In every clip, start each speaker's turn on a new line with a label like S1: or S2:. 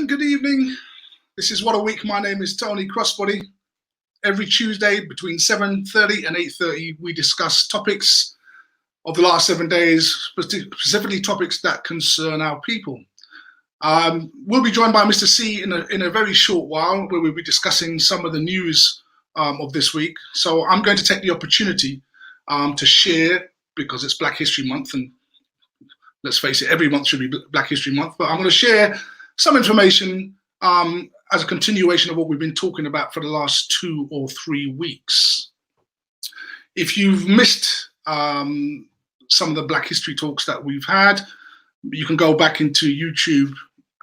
S1: good evening. This is What a Week. My name is Tony Crossbody. Every Tuesday between 7:30 and 8:30, we discuss topics of the last 7 days, specifically topics that concern our people. We'll be joined by Mr. C in a very short while, where we'll be discussing some of the news of this week. So I'm going to take the opportunity to share, because it's Black History Month, and let's face it, every month should be Black History Month, but I'm going to share some information as a continuation of what we've been talking about for the last 2 or 3 weeks. If you've missed some of the Black History talks that we've had, you can go back into YouTube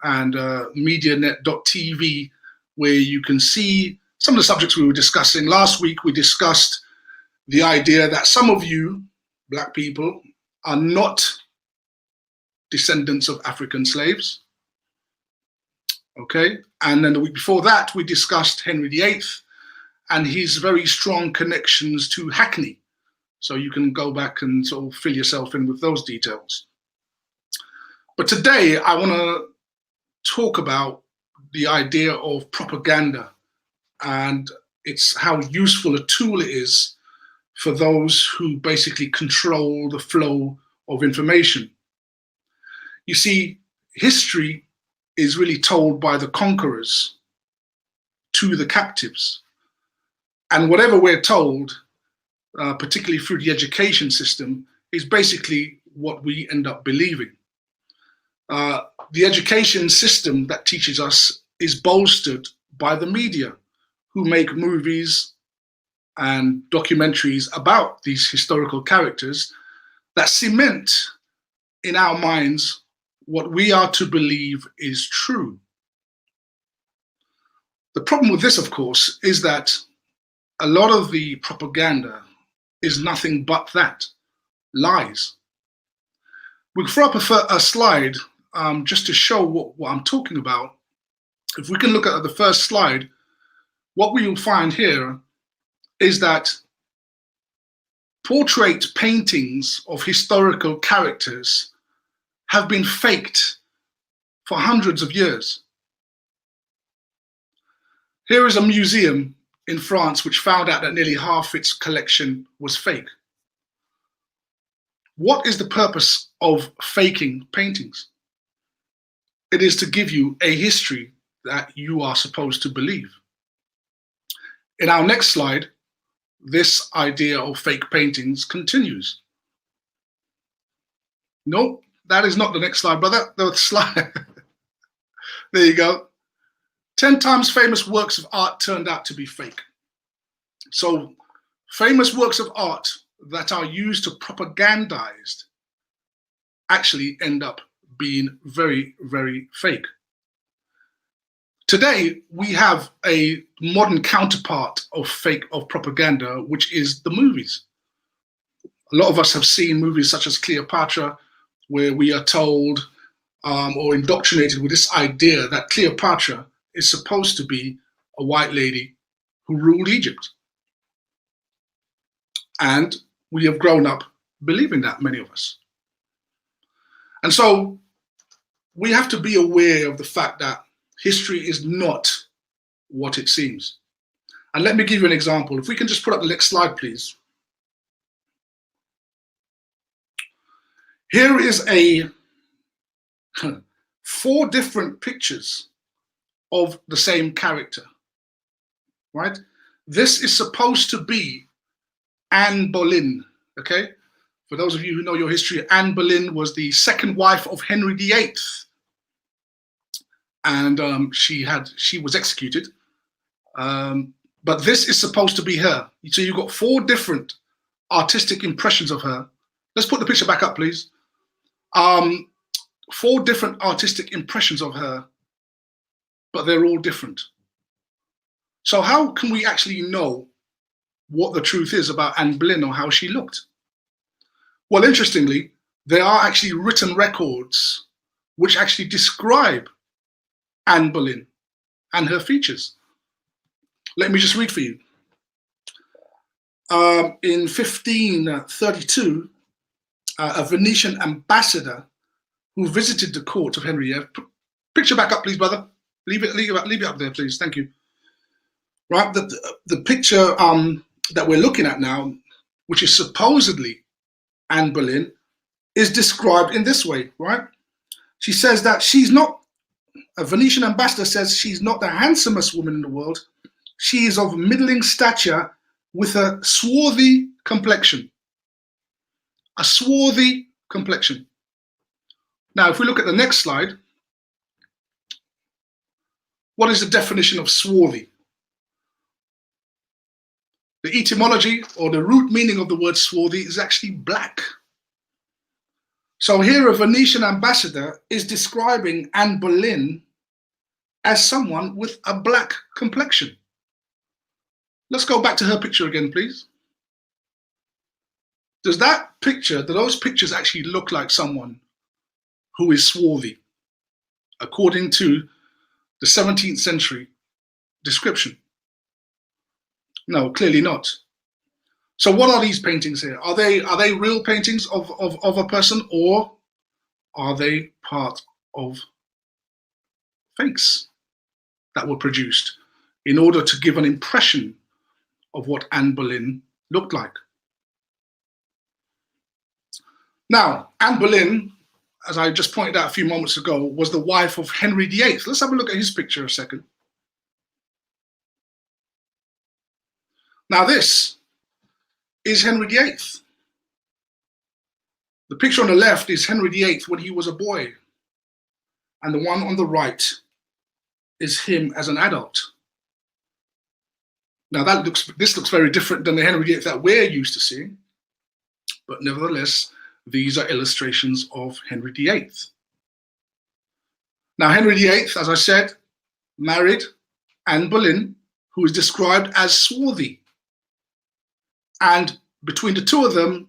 S1: and medianet.tv, where you can see some of the subjects we were discussing. Last week, we discussed the idea that some of you, Black people, are not descendants of African slaves. Okay, and then the week before that, we discussed Henry VIII and his very strong connections to Hackney. So you can go back and sort of fill yourself in with those details. But today, I want to talk about the idea of propaganda, and it's how useful a tool it is for those who basically control the flow of information. You see, history is really told by the conquerors to the captives. And whatever we're told, particularly through the education system, is basically what we end up believing. The education system that teaches us is bolstered by the media, who make movies and documentaries about these historical characters that cement in our minds what we are to believe is true. The problem with this, of course, is that a lot of the propaganda is nothing but that, lies. We'll throw up a slide just to show what I'm talking about. If we can look at the first slide, what we will find here is that portrait paintings of historical characters have been faked for hundreds of years. Here is a museum in France which found out that nearly half its collection was fake. What is the purpose of faking paintings? It is to give you a history that you are supposed to believe. In our next slide, this idea of fake paintings continues. Nope. That is not the next slide, brother. The slide. There you go. 10 times famous works of art turned out to be fake. So famous works of art that are used to propagandize actually end up being very, very fake. Today, we have a modern counterpart of propaganda, which is the movies. A lot of us have seen movies such as Cleopatra, where we are told or indoctrinated with this idea that Cleopatra is supposed to be a white lady who ruled Egypt. And we have grown up believing that, many of us. And so we have to be aware of the fact that history is not what it seems. And let me give you an example. If we can just put up the next slide, please. Here is 4 different pictures of the same character, right? This is supposed to be Anne Boleyn, okay? For those of you who know your history, Anne Boleyn was the second wife of Henry VIII. And she was executed. But this is supposed to be her. So you've got 4 different artistic impressions of her. Let's put the picture back up, please. 4 different artistic impressions of her, but they're all different. So how can we actually know what the truth is about Anne Boleyn or how she looked? Well, interestingly, there are actually written records which actually describe Anne Boleyn and her features. Let me just read for you. In 1532, a Venetian ambassador who visited the court of Henry VIII. Picture back up, please, brother. Leave it up there, please. Thank you. Right, the picture that we're looking at now, which is supposedly Anne Boleyn, is described in this way, right? She says that she's not, a Venetian ambassador says she's not the handsomest woman in the world. She is of middling stature with a swarthy complexion. A swarthy complexion. Now, if we look at the next slide, what is the definition of swarthy? The etymology or the root meaning of the word swarthy is actually black. So here a Venetian ambassador is describing Anne Boleyn as someone with a black complexion. Let's go back to her picture again, please. Do those pictures actually look like someone who is swarthy, according to the 17th century description? No, clearly not. So what are these paintings here? Are they real paintings of a person, or are they part of fakes that were produced in order to give an impression of what Anne Boleyn looked like? Now, Anne Boleyn, as I just pointed out a few moments ago, was the wife of Henry VIII. Let's have a look at his picture a second. Now this is Henry VIII. The picture on the left is Henry VIII when he was a boy. And the one on the right is him as an adult. Now this looks very different than the Henry VIII that we're used to seeing. But nevertheless, these are illustrations of Henry VIII. Now Henry VIII, as I said, married Anne Boleyn, who is described as swarthy. And between the two of them,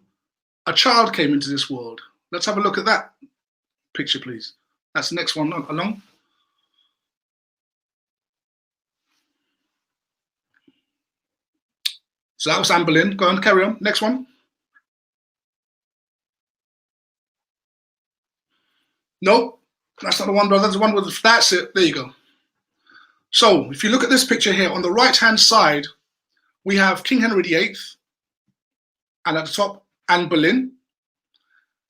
S1: a child came into this world. Let's have a look at that picture, please. That's the next one along. So that was Anne Boleyn. Go on, carry on. Next one. Nope, that's not the one, brother. That's the one with, that's it. There you go. So if you look at this picture here, on the right-hand side, we have King Henry VIII, and at the top, Anne Boleyn.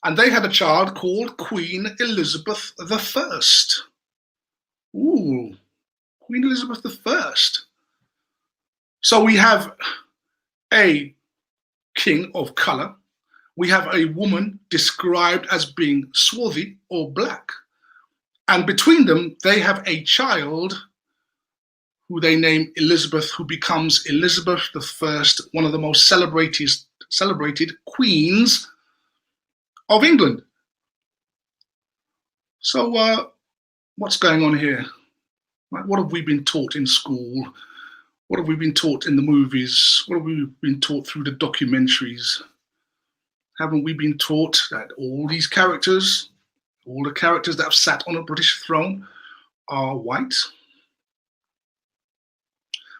S1: And they had a child called Queen Elizabeth I. Ooh, Queen Elizabeth I. So we have a king of color. We have a woman described as being swarthy or black. And between them, they have a child who they name Elizabeth, who becomes Elizabeth I, one of the most celebrated queens of England. So what's going on here? What have we been taught in school? What have we been taught in the movies? What have we been taught through the documentaries? Haven't we been taught that all these characters, all the characters that have sat on a British throne are white?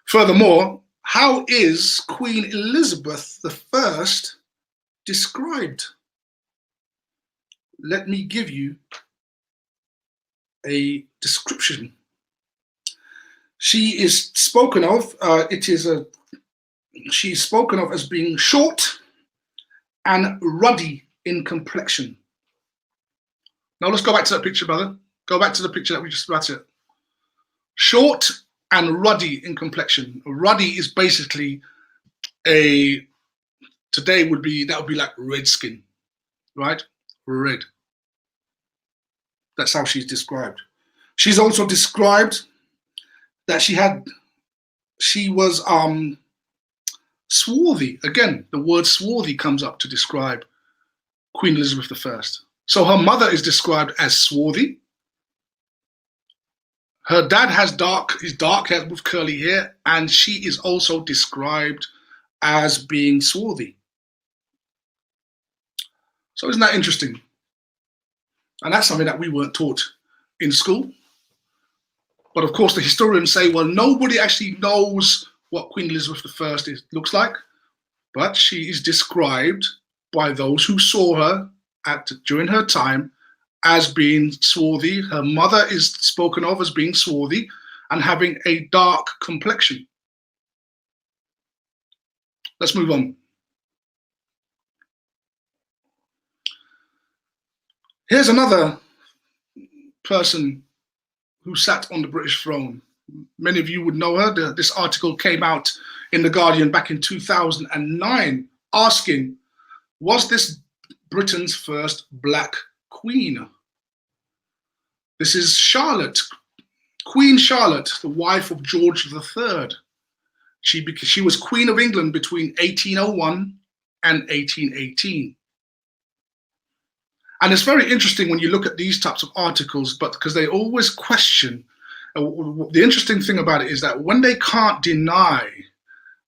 S1: Furthermore, how is Queen Elizabeth I described? Let me give you a description. She is spoken of, she's spoken of as being short and ruddy in complexion. Now let's go back to that picture, brother. Go back to the picture that we just, that's it. Short and ruddy in complexion. Ruddy is basically today would be like red skin, right? Red. That's how she's described. She's also described that she was swarthy. Again, the word swarthy comes up to describe Queen Elizabeth I. So her mother is described as swarthy. Her dad has dark hair with curly hair, and she is also described as being swarthy. So isn't that interesting? And that's something that we weren't taught in school. But of course, the historians say, well, nobody actually knows what Queen Elizabeth I looks like, but she is described by those who saw her during her time as being swarthy. Her mother is spoken of as being swarthy and having a dark complexion. Let's move on. Here's another person who sat on the British throne. Many of you would know her. This article came out in The Guardian back in 2009, asking, was this Britain's first black queen? This is Charlotte, Queen Charlotte, the wife of George III. She was Queen of England between 1801 and 1818. And it's very interesting when you look at these types of articles, but because they always question, the interesting thing about it is that when they can't deny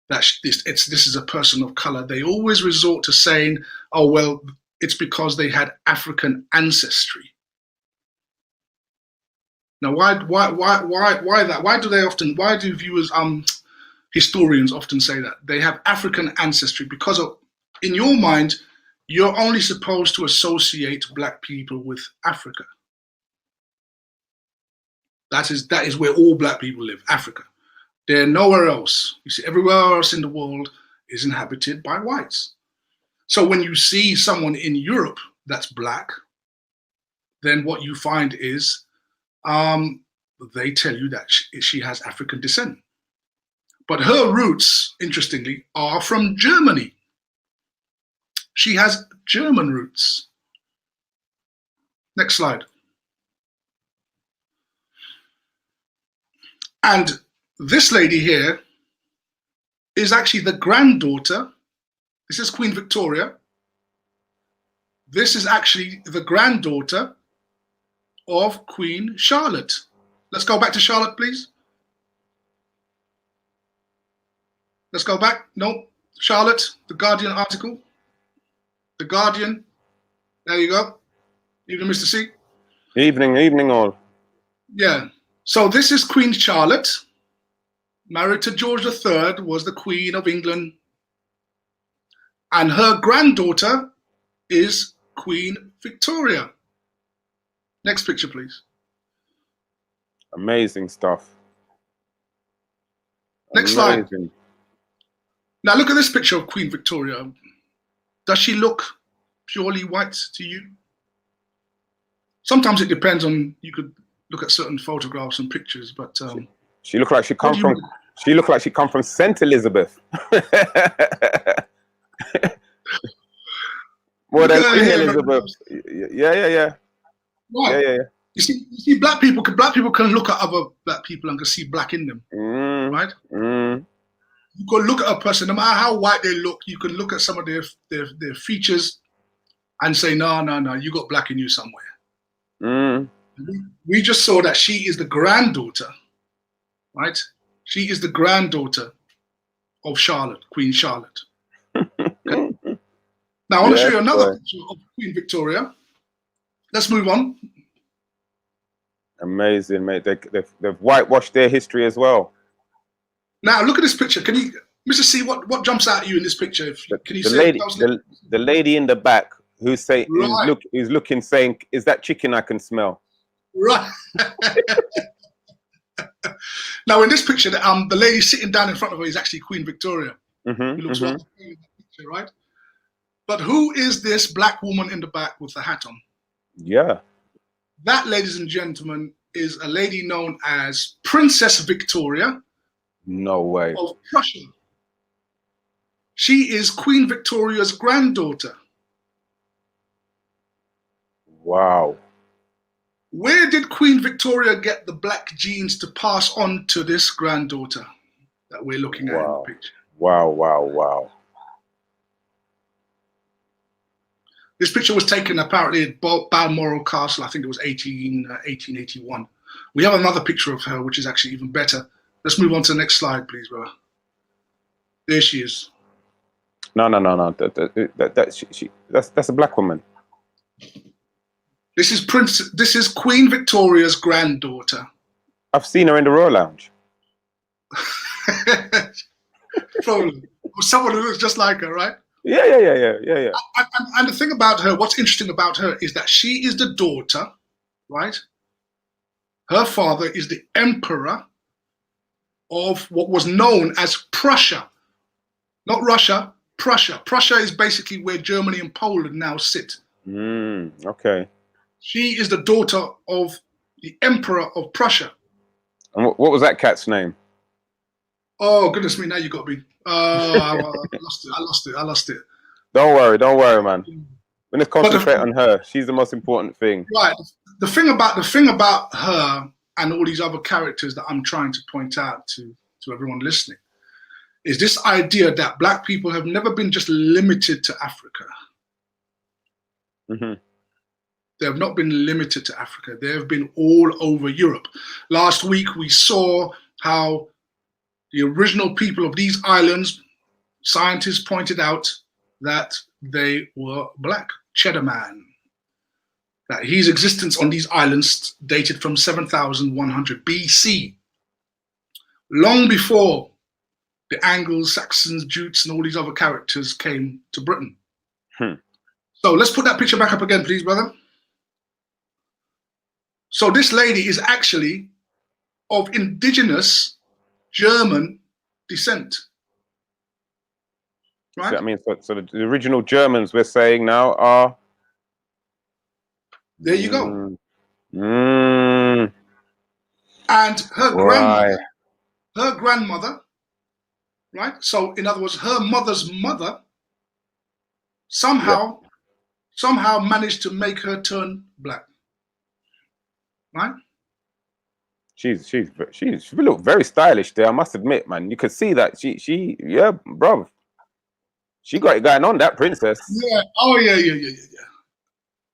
S1: that this is a person of color, they always resort to saying, oh, well, it's because they had African ancestry. Now, why that? Why do viewers, historians often say that? They have African ancestry because in your mind, you're only supposed to associate black people with Africa. That is where all black people live, Africa. They're nowhere else. You see, everywhere else in the world is inhabited by whites. So when you see someone in Europe that's black, then what you find is they tell you that she has African descent. But her roots, interestingly, are from Germany. She has German roots. Next slide. And this lady here is actually the granddaughter. This is Queen Victoria. This is actually the granddaughter of Queen Charlotte. Let's go back to Charlotte, please. Let's go back. No, Charlotte, the Guardian article. The Guardian. There you go. Evening, Mr. C.
S2: Evening all.
S1: Yeah. So this is Queen Charlotte, married to George III, was the Queen of England. And her granddaughter is Queen Victoria. Next picture, please.
S2: Amazing stuff.
S1: Next slide. Now look at this picture of Queen Victoria. Does she look purely white to you? Sometimes it depends on, you could look at certain photographs and pictures, but
S2: she looked like she come from she looked like she come from St. Elizabeth. More than Queen Elizabeth. Yeah.
S1: Right.
S2: Yeah.
S1: You see, black people can look at other black people and can see black in them, right? You can look at a person, no matter how white they look, you can look at some of their features and say, no, you got black in you somewhere. We just saw that she is the granddaughter, right? She is the granddaughter of Charlotte, Queen Charlotte. Okay? Now I want to show you another picture of Queen Victoria. Let's move on.
S2: Amazing, mate. They've whitewashed their history as well. Now
S1: look at this picture. Can you, Mr. C, what jumps out at you in this picture? Can you
S2: say the lady in the back who's saying, who's looking, saying, "Is that chicken I can smell?"
S1: Right. Now in this picture, the lady sitting down in front of her is actually Queen Victoria. Who looks like in that picture, right? But who is this black woman in the back with the hat on?
S2: Yeah.
S1: That, ladies and gentlemen, is a lady known as Princess Victoria.
S2: No way.
S1: Of Prussia. She is Queen Victoria's granddaughter.
S2: Wow.
S1: Where did Queen Victoria get the black genes to pass on to this granddaughter that we're looking at in the picture?
S2: Wow.
S1: This picture was taken apparently at Balmoral Castle. I think it was 1881. We have another picture of her, which is actually even better. Let's move on to the next slide, please, brother. There she is.
S2: No. That's a black woman.
S1: This is Queen Victoria's granddaughter.
S2: I've seen her in the Royal Lounge.
S1: Probably. Someone who looks just like her, right?
S2: Yeah.
S1: And the thing about her, what's interesting about her is that she is the daughter, right? Her father is the emperor of what was known as Prussia, not Russia, Prussia. Prussia is basically where Germany and Poland now sit.
S2: Okay.
S1: She is the daughter of the emperor of Prussia.
S2: And what was that cat's name?
S1: Oh, goodness me, now you got me. I lost it.
S2: Don't worry, man. We just concentrate on her. She's the most important thing.
S1: Right. The thing about her and all these other characters that I'm trying to point out to everyone listening is this idea that black people have never been just limited to Africa. They have not been limited to Africa. They have been all over Europe. Last week, we saw how the original people of these islands, scientists pointed out that they were black. Cheddar Man. That his existence on these islands dated from 7,100 BC. Long before the Angles, Saxons, Jutes, and all these other characters came to Britain. So let's put that picture back up again, please, brother. So this lady is actually of indigenous German descent. Right?
S2: So that means so the original Germans we're saying now are.
S1: There you go. And her grandmother, right? So in other words, her mother's mother somehow managed to make her turn black. Right?
S2: She looked very stylish there, I must admit, man. You could see that she yeah, bro. She got it going on, that princess.
S1: Yeah. Oh yeah.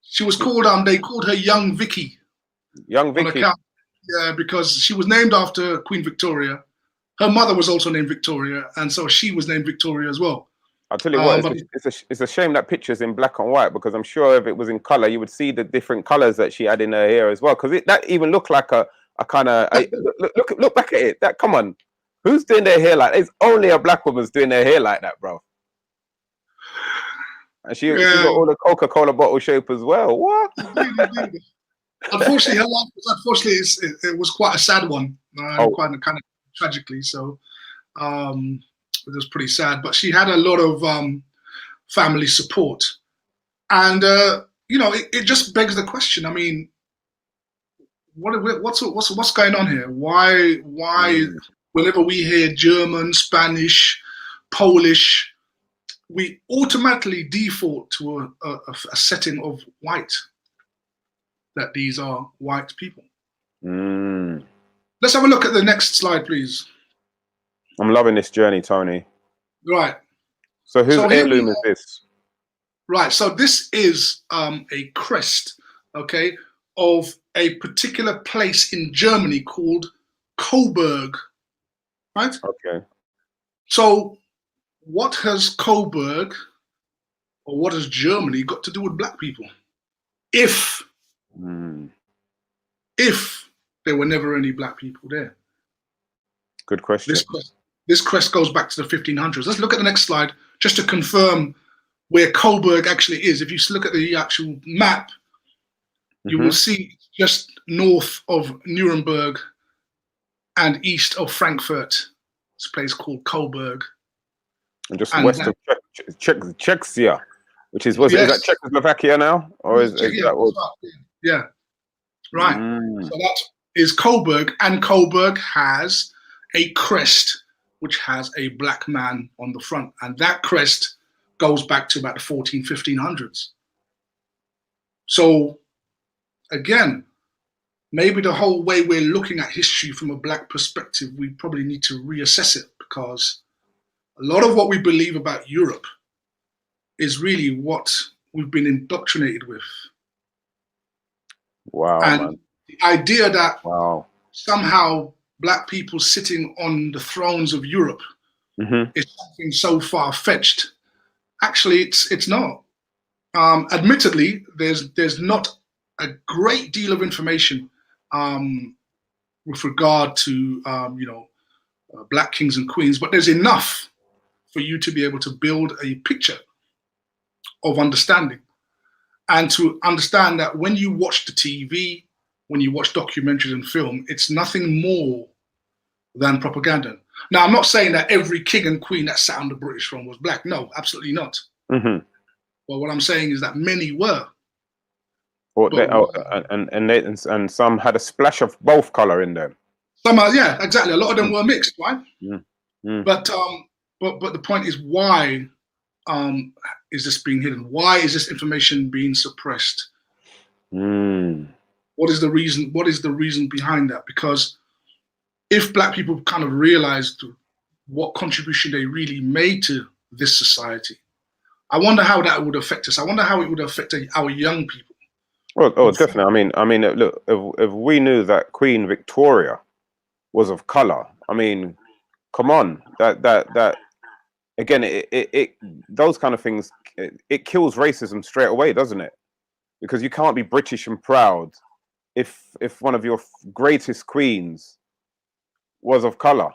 S1: She was called they called her Young Vicky.
S2: Young Vicky.
S1: Yeah, because she was named after Queen Victoria. Her mother was also named Victoria, and so she was named Victoria as well.
S2: I'll tell you what, it's a shame that picture's in black and white, because I'm sure if it was in color, you would see the different colors that she had in her hair as well. Because that even looked like a kind of look back at it. That, come on, who's doing their hair like that? It's only a black woman's doing their hair like that, bro. And she got all the Coca-Cola bottle shape as well. What?
S1: Unfortunately, her life it was quite a sad one, quite kind of tragically. So it was pretty sad. But she had a lot of family support, and it just begs the question. I mean, what's going on here? Why whenever we hear German, Spanish, Polish, we automatically default to a setting of white, that these are white people. Let's have a look at the next slide, please.
S2: I'm loving this journey, Tony.
S1: Right.
S2: So whose heirloom is this?
S1: Right. So this is a crest, okay, of a particular place in Germany called Coburg. Right?
S2: Okay. So
S1: what has Coburg, or what has Germany got to do with black people? If there were never any black people there.
S2: Good question.
S1: This crest goes back to the 1500s. Let's look at the next slide just to confirm where Coburg actually is. If you look at the actual map, you will see just north of Nuremberg and east of Frankfurt. It's a place called Coburg.
S2: And just west of Czechia, which is, is that Czechoslovakia now? Or is that what?
S1: Yeah. Right. So that is Coburg, and Coburg has a crest which has a black man on the front, and that crest goes back to about the 1500s. So again, maybe the whole way we're looking at history from a black perspective, we probably need to reassess it, because a lot of what we believe about Europe is really what we've been indoctrinated with.
S2: Wow.
S1: And
S2: man.
S1: The idea that somehow black people sitting on the thrones of Europe is something so far-fetched. Actually, it's not. Admittedly, there's not a great deal of information with regard to black kings and queens, but there's enough for you to be able to build a picture of understanding, and to understand that when you watch the TV, when you watch documentaries and film, it's nothing more than propaganda. Now, I'm not saying that every king and queen that sat on the British throne was black. No, absolutely not.
S2: Mm-hmm.
S1: But what I'm saying is that many were.
S2: Or and some had a splash of both color in them.
S1: Some are, yeah, exactly. A lot of them were mixed, right?
S2: Mm.
S1: But the point is, why is this being hidden? Why is this information being suppressed? What is the reason? What is the reason behind that? Because if black people kind of realized what contribution they really made to this society, I wonder how that would affect us. I wonder how it would affect our young people.
S2: Oh, definitely. I mean, look, if we knew that Queen Victoria was of color, I mean, come on, that again, it those kind of things, it kills racism straight away, doesn't it? Because you can't be British and proud if one of your greatest queens was of color.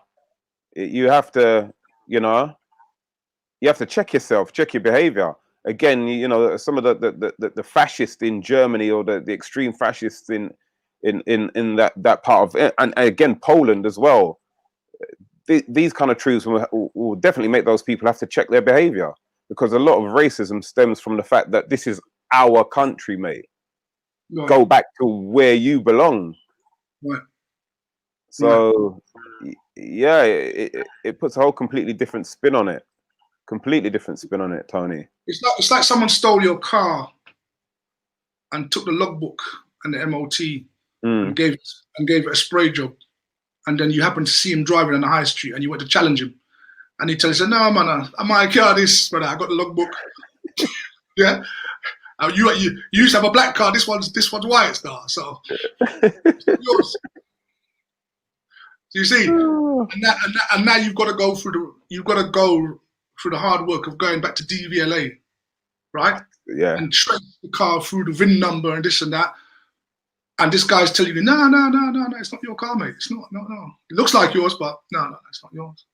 S2: You have to, you have to check yourself, check your behavior. Again, some of the fascists in Germany, or the extreme fascists in that part of, and again Poland as well. These kind of truths will definitely make those people have to check their behavior, because a lot of racism stems from the fact that this is our country, mate. Right. Go back to where you belong.
S1: Right.
S2: So, yeah, it puts a whole completely different spin on it. Completely different spin on it, Tony.
S1: It's like someone stole your car and took the logbook and the MOT and gave it a spray job, and then you happen to see him driving on the high street, and you went to challenge him, and he tells you, "No, man, I might car this, brother. I got the logbook." Yeah, you used to have a black car. This one's white now, so it's yours. So you see, and now you've got to go through the hard work of going back to DVLA, right?
S2: Yeah.
S1: And trace the car through the VIN number and this and that. And this guy's telling you, no, it's not your car, mate. It's not, no. It looks like yours, but no, it's not yours.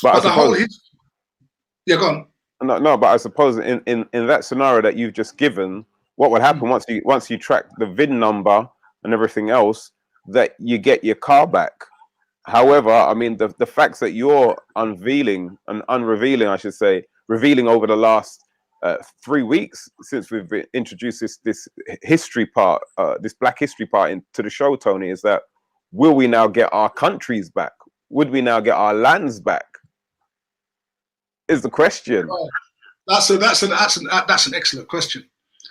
S2: But
S1: the whole history. Yeah, go on.
S2: No, but I suppose in that scenario that you've just given, what would happen once you track the VIN number and everything else, that you get your car back. However, I mean, the facts that you're unveiling and unrevealing, I should say, revealing over the last 3 weeks since we've introduced this history part, this Black history part into the show, Tony, is that, will we now get our countries back? Would we now get our lands back? Is the question.
S1: That's an excellent question.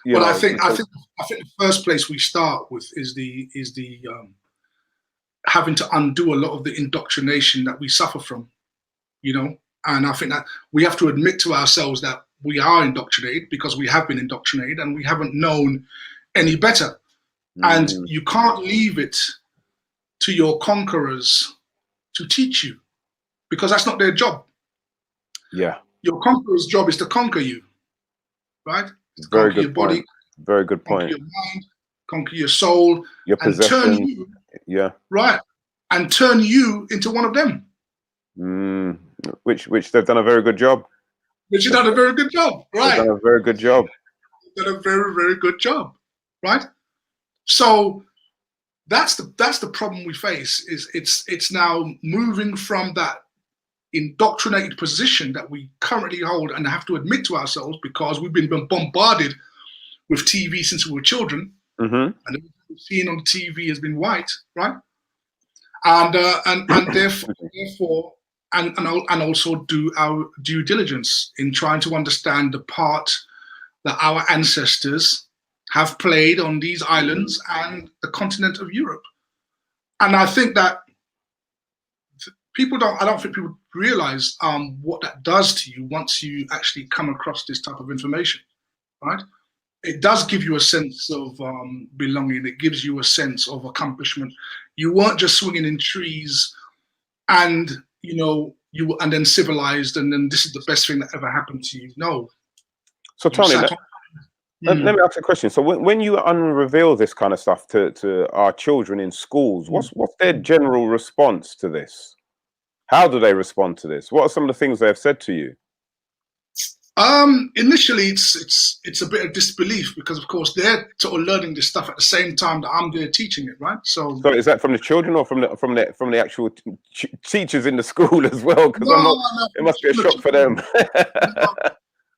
S1: But I think the first place we start with is the having to undo a lot of the indoctrination that we suffer from, and I think that we have to admit to ourselves that we are indoctrinated, because we have been indoctrinated and we haven't known any better. And you can't leave it to your conquerors to teach you, because that's not their job.
S2: Yeah.
S1: Your conqueror's job is to conquer you, right?
S2: Very
S1: conquer
S2: good
S1: your body,
S2: point. Very good point.
S1: Conquer your mind, conquer your soul,
S2: your possession.
S1: And turn you, right, and turn you into one of them.
S2: Which they've done a very good job.
S1: Which you've done a very good job, right?
S2: They've done a very good job.
S1: Done a very, very good job, right? So that's the problem we face. Is it's now moving from that indoctrinated position that we currently hold and have to admit to ourselves, because we've been bombarded with TV since we were children, and everything we've seen on TV has been white, right? And therefore, and also do our due diligence in trying to understand the part that our ancestors have played on these islands and the continent of Europe. And I think that I don't think people realize what that does to you once you actually come across this type of information, right? It does give you a sense of belonging. It gives you a sense of accomplishment. You weren't just swinging in trees and, and then civilized, and then this is the best thing that ever happened to you. No.
S2: So Tony, let me ask you a question. So when you unreveal this kind of stuff to our children in schools, what's their general response to this? How do they respond to this? What are some of the things they have said to you?
S1: Initially, it's a bit of disbelief because, of course, they're sort of learning this stuff at the same time that I'm there teaching it, right? So
S2: is that from the children or from the actual teachers in the school as well? Because I'm not.
S1: no,
S2: It must be a shock for them.
S1: no.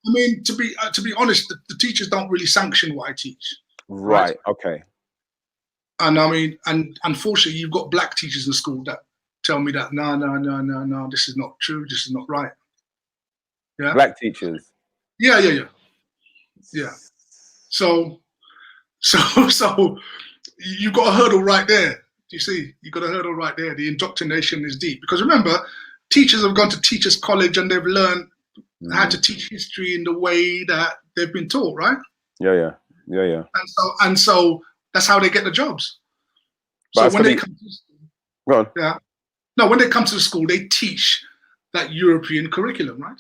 S1: I mean, to be honest, the teachers don't really sanction what I teach.
S2: Right. Okay.
S1: And I mean, and unfortunately, you've got black teachers in school that tell me that no, this is not true. This is not right. Yeah.
S2: Black teachers.
S1: Yeah. So you've got a hurdle right there. You see, you've got a hurdle right there. The indoctrination is deep because remember, teachers have gone to teachers' college and they've learned how to teach history in the way that they've been taught, right?
S2: Yeah.
S1: And so that's how they get the jobs.
S2: But
S1: so when they come to
S2: school,
S1: when they come to the school, they teach that European curriculum, right?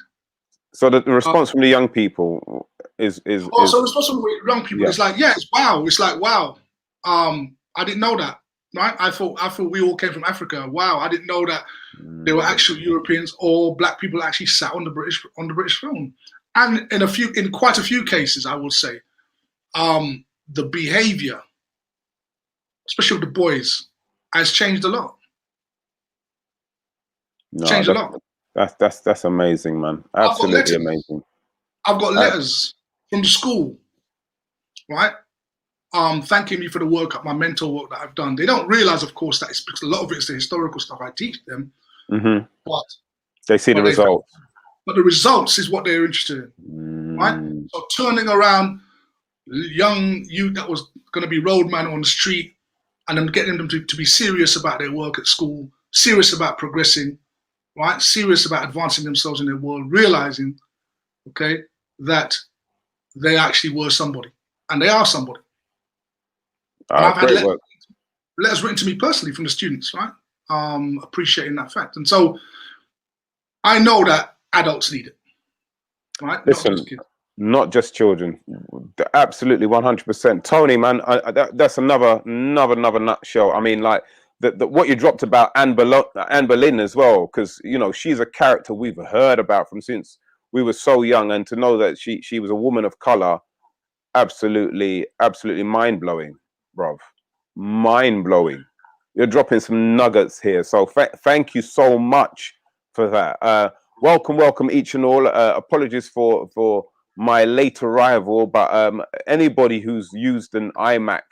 S2: So the response from the young people is
S1: so the response from young people is like, yeah, it's like wow. I didn't know that, right? I thought we all came from Africa. Wow, I didn't know that there were actual Europeans or black people actually sat on the British throne. And in quite a few cases, I would say, the behavior, especially with the boys, has changed a lot. Changed a lot.
S2: That's amazing, man. Absolutely amazing.
S1: I've got letters from the school, right? Thanking me for the work, my mentor work that I've done. They don't realize, of course, that it's because a lot of it's the historical stuff I teach them. But
S2: they see the results.
S1: But the results is what they're interested in, right? So turning around young youth that was going to be roadman on the street and then getting them to be serious about their work at school, serious about progressing, right? Serious about advancing themselves in their world, realizing, okay, that they actually were somebody and they are somebody. And I've had letters written to me personally from the students, right? Appreciating that fact. And so I know that adults need it, right?
S2: Listen, not just children. Absolutely 100%. Tony, man, that's another nutshell. I mean, like, what you dropped about Anne Boleyn as well, because, you know, she's a character we've heard about from since we were so young, and to know that she was a woman of color, absolutely mind-blowing, bruv. Mind-blowing. You're dropping some nuggets here, so thank you so much for that. Welcome each and all. Apologies for my late arrival, but anybody who's used an iMac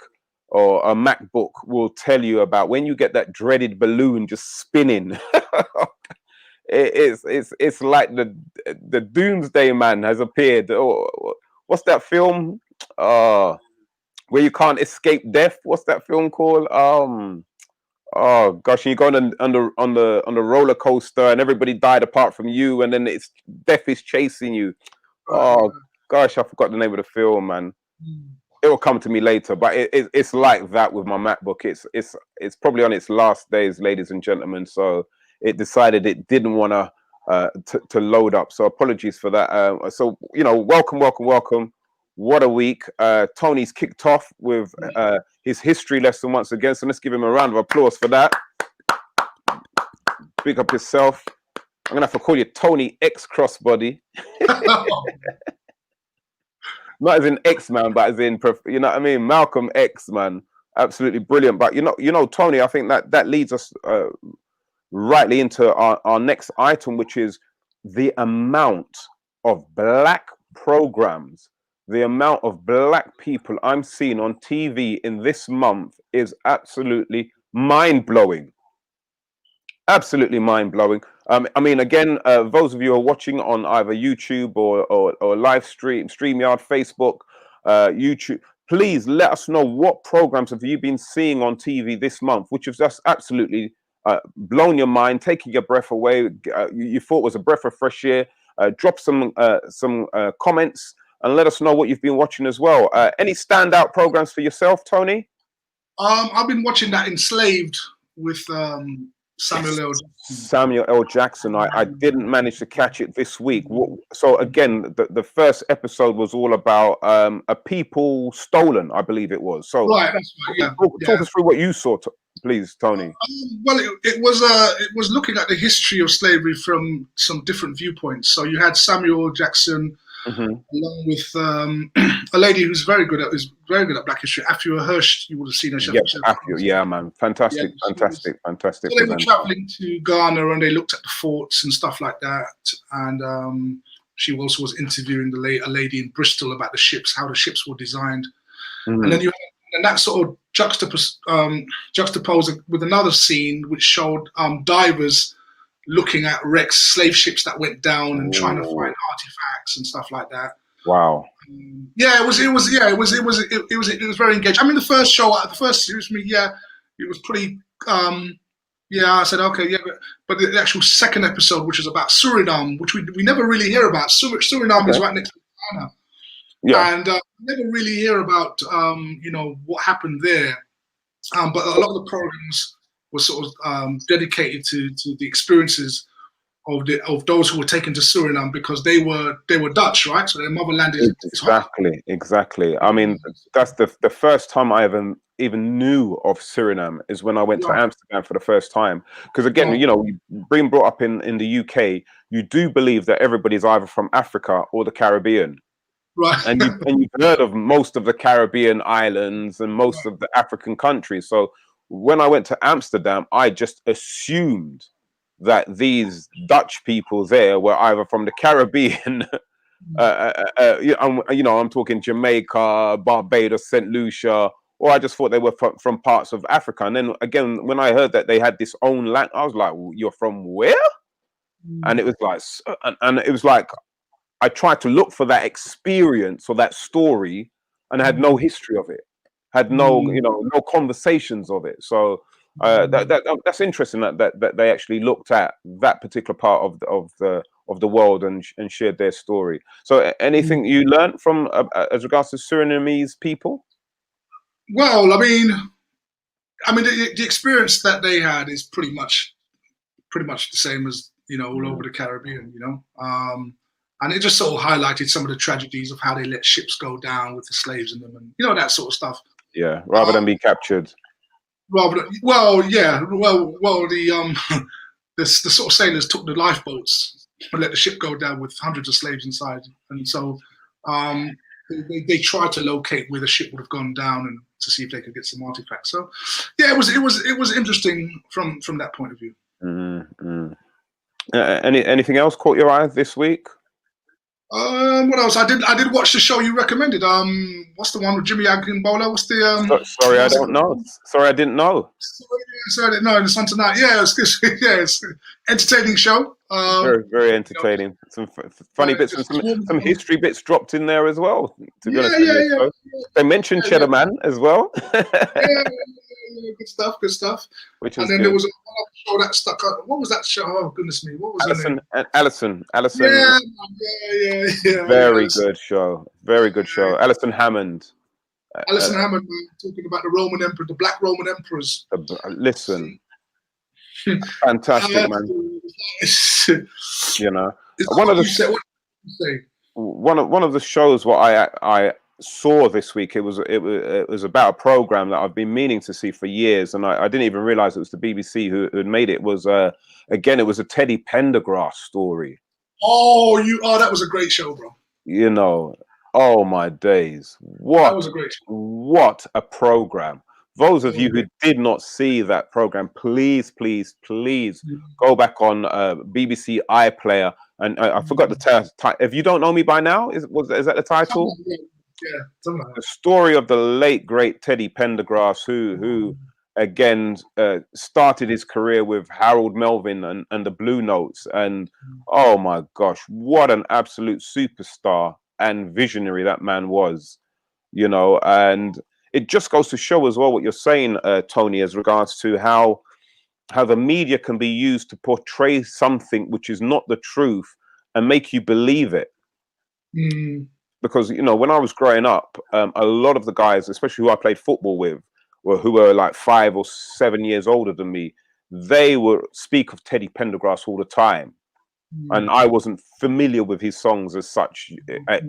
S2: or a MacBook will tell you about when you get that dreaded balloon just spinning. It's like the Doomsday Man has appeared. What's that film? Where you can't escape death. What's that film called? Oh gosh, and you go on the roller coaster and everybody died apart from you, and then death is chasing you. Oh gosh, I forgot the name of the film, man. It will come to me later, but it's like that with my MacBook. It's probably on its last days, ladies and gentlemen. So it decided it didn't want to load up. So apologies for that. So, you know, welcome. What a week. Tony's kicked off with his history lesson once again. So let's give him a round of applause for that. Big up yourself. I'm gonna have to call you Tony X Crossbody. Not as in X-Man, but as in, you know what I mean? Malcolm X, man. Absolutely brilliant. But you know, Tony, I think that leads us rightly into our next item, which is the amount of black programs, the amount of black people I'm seeing on TV in this month is absolutely mind-blowing. Absolutely mind-blowing. I mean, again, those of you who are watching on either YouTube or live StreamYard, Facebook, YouTube, please let us know what programs have you been seeing on TV this month, which has just absolutely blown your mind, taking your breath away. You thought was a breath of fresh air. Drop some comments and let us know what you've been watching as well. Any standout programs for yourself, Tony?
S1: I've been watching that Enslaved with Samuel L. Jackson.
S2: Samuel L. Jackson. I didn't manage to catch it this week. So again, the first episode was all about a people stolen, I believe it was. So
S1: right, that's right. Yeah.
S2: Talk us through what you saw, please, Tony.
S1: Well, it was looking at the history of slavery from some different viewpoints. So you had Samuel L. Jackson along with a lady who's very good at Black History, Afua Hirsch. You would have seen her.
S2: Yep, Afua, yeah, man, fantastic, fantastic.
S1: So they were traveling to Ghana and they looked at the forts and stuff like that. And she also was interviewing a lady in Bristol about the ships, how the ships were designed. And then that sort of juxtaposed with another scene which showed divers looking at wrecks, slave ships that went down and trying to find artifacts and stuff like that.
S2: Wow.
S1: It was very engaging. I mean, the first series, it was pretty. I said okay, but the actual second episode, which is about Suriname, which we never really hear about. Suriname is right next to Ghana. Yeah. And never really hear about what happened there. But a lot of the programs were sort of dedicated to the experiences of those who were taken to Suriname because they were Dutch, right? So their motherland is
S2: exactly. I mean, that's the first time I even knew of Suriname is when I went to Amsterdam for the first time. Because again, being brought up in the UK, you do believe that everybody's either from Africa or the Caribbean.
S1: Right.
S2: And you've heard of most of the Caribbean islands and most of the African countries. So when I went to Amsterdam, I just assumed that these Dutch people there were either from the Caribbean, I'm talking Jamaica, Barbados, St. Lucia, or I just thought they were from parts of Africa. And then again, when I heard that they had this own land, I was like, well, you're from where? And it was like, and it was like, I tried to look for that experience or that story, and I had no history of it, had no conversations of it. So that's interesting that they actually looked at that particular part of the world and shared their story. So anything you learned from as regards to Surinamese people?
S1: Well, I mean, the experience that they had is pretty much the same as all over the Caribbean, and it just sort of highlighted some of the tragedies of how they let ships go down with the slaves in them, and that sort of stuff.
S2: Yeah, rather than be captured.
S1: The sort of sailors took the lifeboats and let the ship go down with hundreds of slaves inside, and so they tried to locate where the ship would have gone down and to see if they could get some artifacts. So, yeah, it was interesting from that point of view.
S2: Anything else caught your eye this week?
S1: What else? I did watch the show you recommended. What's the one with Jimmy Akingbola? What's the
S2: Sorry, I don't know. Sorry, I didn't know.
S1: Sorry, I didn't know. It's on tonight. Yeah, it's an entertaining show.
S2: Very, very entertaining. Some funny bits and some history bits dropped in there as well. To be honest with you. They mentioned Cheddar Man as well.
S1: Good stuff.
S2: Which
S1: and then there was a show that stuck out. What was that show? Oh goodness me! What was
S2: Alison?
S1: Yeah.
S2: Very good show. Very good show. Alison Hammond.
S1: Alison Hammond, talking about the Roman Emperor, the Black Roman Emperors.
S2: Listen, fantastic, man. One of the shows what I saw this week, it was about a program that I've been meaning to see for years, and I didn't even realize it was the BBC who had made it. It was again, it was a Teddy Pendergrass story.
S1: That was a great show, bro.
S2: Oh my days,
S1: that was a great show.
S2: What a program. Those of you who did not see that program, please go back on BBC iPlayer, and I forgot the title. If you don't know me by now, is that the title?
S1: Yeah, something like that.
S2: The story of the late great Teddy Pendergrass, who again started his career with Harold Melvin and the Blue Notes, and oh my gosh, what an absolute superstar and visionary that man was, and it just goes to show as well what you're saying, Tony, as regards to how the media can be used to portray something which is not the truth and make you believe it. Because when I was growing up, a lot of the guys, especially who I played football with, who were like 5 or 7 years older than me, they would speak of Teddy Pendergrass all the time, and I wasn't familiar with his songs as such. I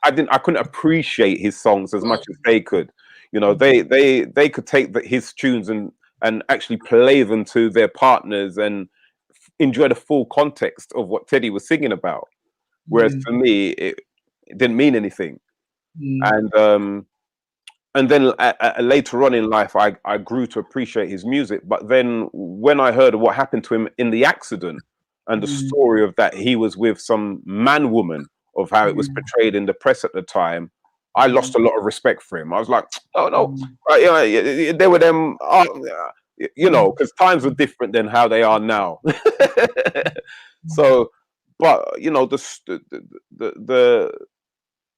S2: couldn't appreciate his songs as much as they could. They could take his tunes and actually play them to their partners and enjoy the full context of what Teddy was singing about. Whereas for me, it didn't mean anything.
S1: Mm.
S2: And then later on in life, I grew to appreciate his music. But then when I heard what happened to him in the accident and the story of that he was with some man woman, of how it was portrayed in the press at the time, I lost a lot of respect for him. I was like, oh no, they were them, you know, because times were different than how they are now. So, but you know, the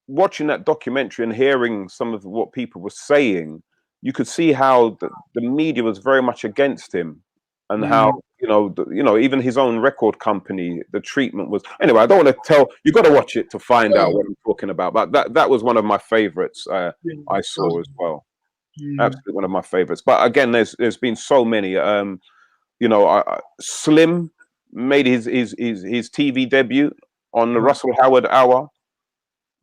S2: watching that documentary and hearing some of what people were saying, you could see how the media was very much against him, and how you know even his own record company, the treatment was. Anyway, I don't want to tell. You got to watch it to find out what I'm talking about. But that was one of my favorites. I saw as well. Absolutely one of my favorites. But again, there's been so many. You know, Slim made his TV debut on the Russell Howard Hour,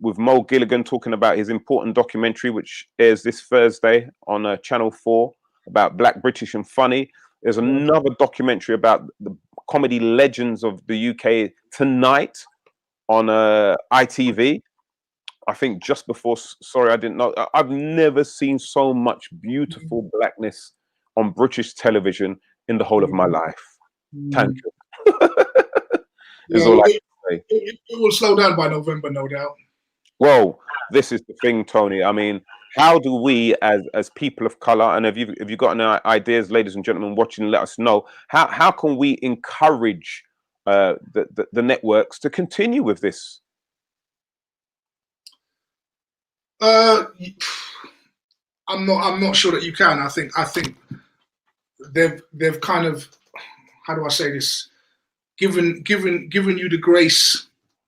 S2: with Mo Gilligan talking about his important documentary, which airs this Thursday on Channel 4 about Black, British and Funny. There's another documentary about the comedy legends of the UK tonight on ITV. I think just before, sorry, I didn't know. I've never seen so much beautiful blackness on British television in the whole of my life. Thank you. Is all I can say.
S1: It will slow down by November, no doubt.
S2: Well, this is the thing, Tony. I mean, how do we, as people of color, and have you got any ideas, ladies and gentlemen watching? Let us know. How can we encourage the networks to continue with this?
S1: I'm not sure that you can. I think they've kind of, how do I say this, given you the grace,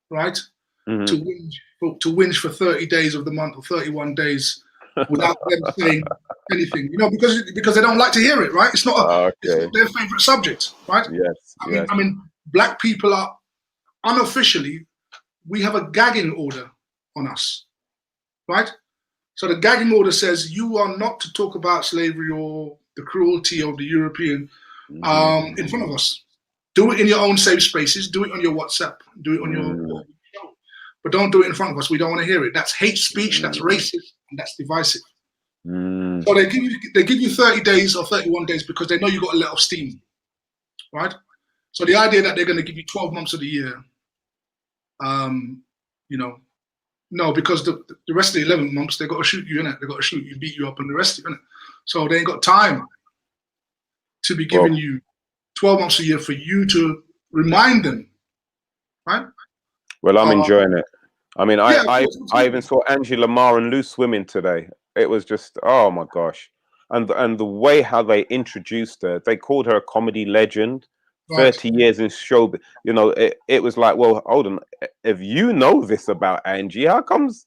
S1: right, to whinge for 30 days of the month or 31 days without them saying anything, you know, because they don't like to hear it, right? It's not, it's not their favorite subject, right?
S2: Yes.
S1: I mean, black people are unofficially, we have a gagging order on us, right? So the gagging order says you are not to talk about slavery or the cruelty of the European in front of us. Do it in your own safe spaces. Do it on your WhatsApp. Do it on your show. But don't do it in front of us. We don't want to hear it. That's hate speech. That's racist. And that's divisive. So they give you 30 days or 31 days because they know you got a let off steam, right? So the idea that they're going to give you 12 months of the year, you know, no, because the rest of the 11 months they got to shoot you in it. They got to shoot you, beat you up, and the rest of it. So they ain't got time to be giving you 12 months a year for you to remind them, right?
S2: Well, I'm enjoying it. I mean, I even saw Angie Lamar and Loose Women today. It was just, oh my gosh. And the way how they introduced her, they called her a comedy legend, 30 years in show. You know, it was like, well, hold on. If you know this about Angie, how comes?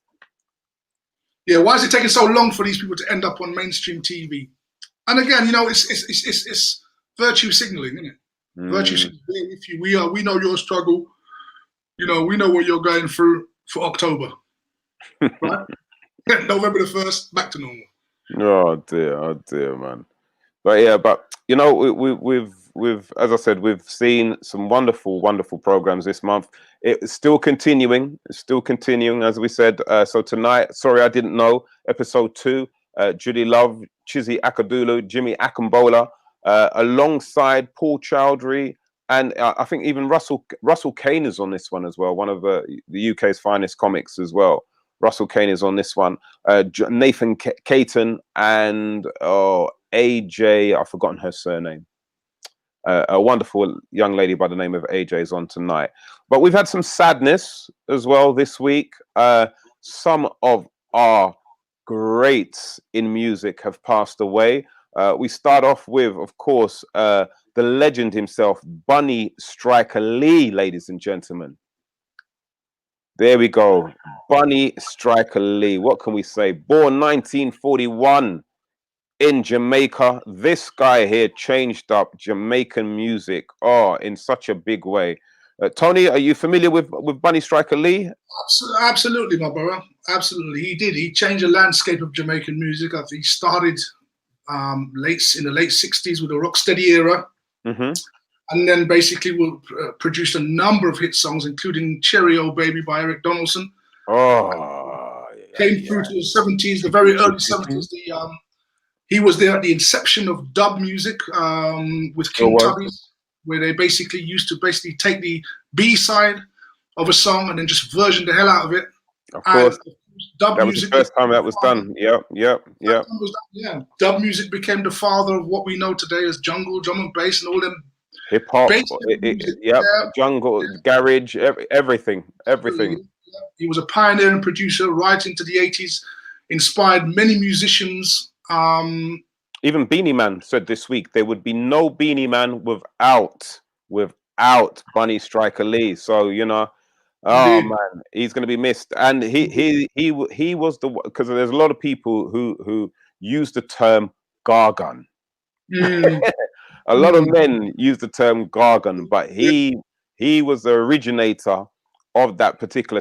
S1: Yeah, why is it taking so long for these people to end up on mainstream TV? And again, you know, it's virtue signaling, isn't it? Virtue signaling. We know your struggle. You know, we know what you're going through for October, right? November the 1st, back to normal.
S2: Oh dear, man. But yeah, but you know, we've as I said, we've seen some wonderful programs this month. It's still continuing. As we said. So tonight, sorry, I didn't know. Episode 2. Judy Love, Chizzy Akadulu, Jimmy Akambola, alongside Paul Chowdhury, and I think even Russell Kane is on this one as well. One of the UK's finest comics as well. Russell Kane is on this one. Nathan Caton and AJ, I've forgotten her surname. A wonderful young lady by the name of AJ is on tonight. But we've had some sadness as well this week. Some of our greats in music have passed away. We start off with, of course, the legend himself, Bunny Striker Lee, ladies and gentlemen. There we go. Bunny Striker Lee. What can we say? Born 1941 in Jamaica. This guy here changed up Jamaican music in such a big way. Tony, are you familiar with Bunny Striker Lee?
S1: Absolutely, my brother. Absolutely. He did. He changed the landscape of Jamaican music. I think he started in the late 60s with the Rocksteady era. And then basically produced a number of hit songs, including Cherry O Baby by Eric Donaldson.
S2: Oh,
S1: Came through to the 70s, the very early 70s. He was there at the inception of dub music with King Tubby's, where they basically used to take the B side of a song and then just version the hell out of it.
S2: Of course.
S1: Dub
S2: that was
S1: music
S2: the first time that was done. Yep.
S1: Yeah. Dub music became the father of what we know today as jungle, drum and bass, and all them
S2: hip hop. Jungle, garage, everything.
S1: He was a pioneer and producer right into the 80s, inspired many musicians.
S2: Even Beanie Man said this week there would be no Beanie Man without Bunny Striker Lee. So, you know, oh man, he's going to be missed. And he was because there's a lot of people who use the term gargan. A lot of men use the term gargan, but he was the originator of that particular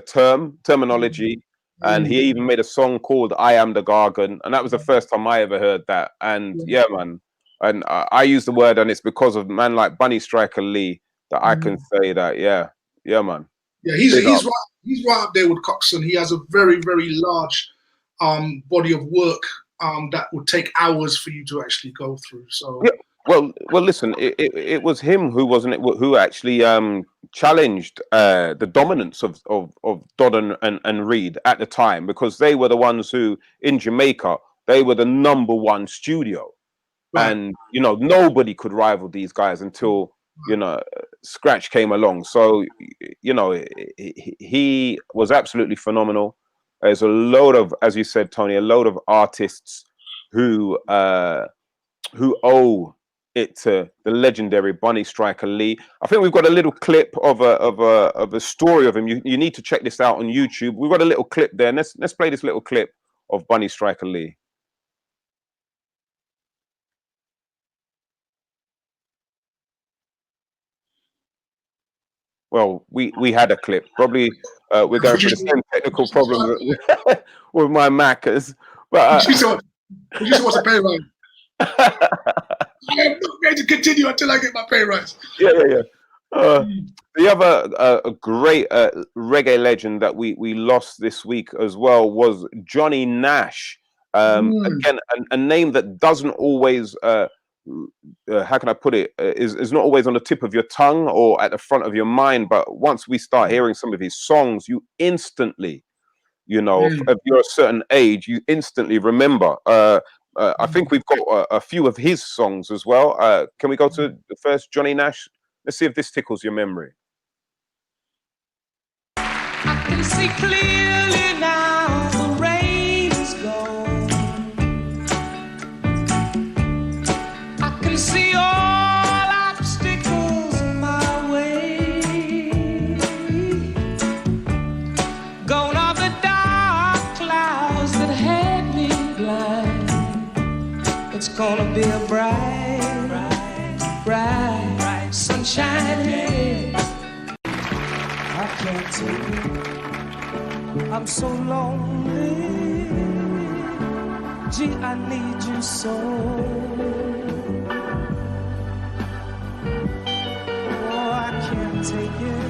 S2: terminology. And he even made a song called I Am the Gargan. And that was the first time I ever heard that. And yeah, man. And I use the word, and it's because of man like Bunny Striker Lee that I can say that. Yeah, man.
S1: Yeah, he's right up there with Coxsone. He has a very, very large body of work that would take hours for you to actually go through. So
S2: yeah. Well, listen. It was him who actually challenged the dominance of Dodd and Reed at the time, because they were the ones who in Jamaica they were the #1 studio, and you know nobody could rival these guys until you know Scratch came along. So you know he was absolutely phenomenal. There's a load of, as you said, Tony, a load of artists who owe it to the legendary Bunny Striker Lee. I think we've got a little clip of a story of him. You need to check this out on YouTube. We've got a little clip there. Let's play this little clip of Bunny Striker Lee. Well, we had a clip. Probably we're going through the same technical problems with my Maccas. But
S1: you just want to pay right. I am not going to continue until I get my pay rise.
S2: Yeah. The other great reggae legend that we lost this week as well was Johnny Nash. Again, a name that doesn't always, how can I put it, is not always on the tip of your tongue or at the front of your mind. But once we start hearing some of his songs, you instantly, you know, if you're a certain age, you instantly remember. I think we've got a few of his songs as well. Can we go to the first Johnny Nash? Let's see if this tickles your memory.
S3: I can see clearly now the rain is gone. I can see all obstacles in my way. Gone are the dark clouds that had me blind. It's gonna be a bright sunshine day. I can't take it. I'm so lonely. Gee, I need you so. Oh, I can't take it.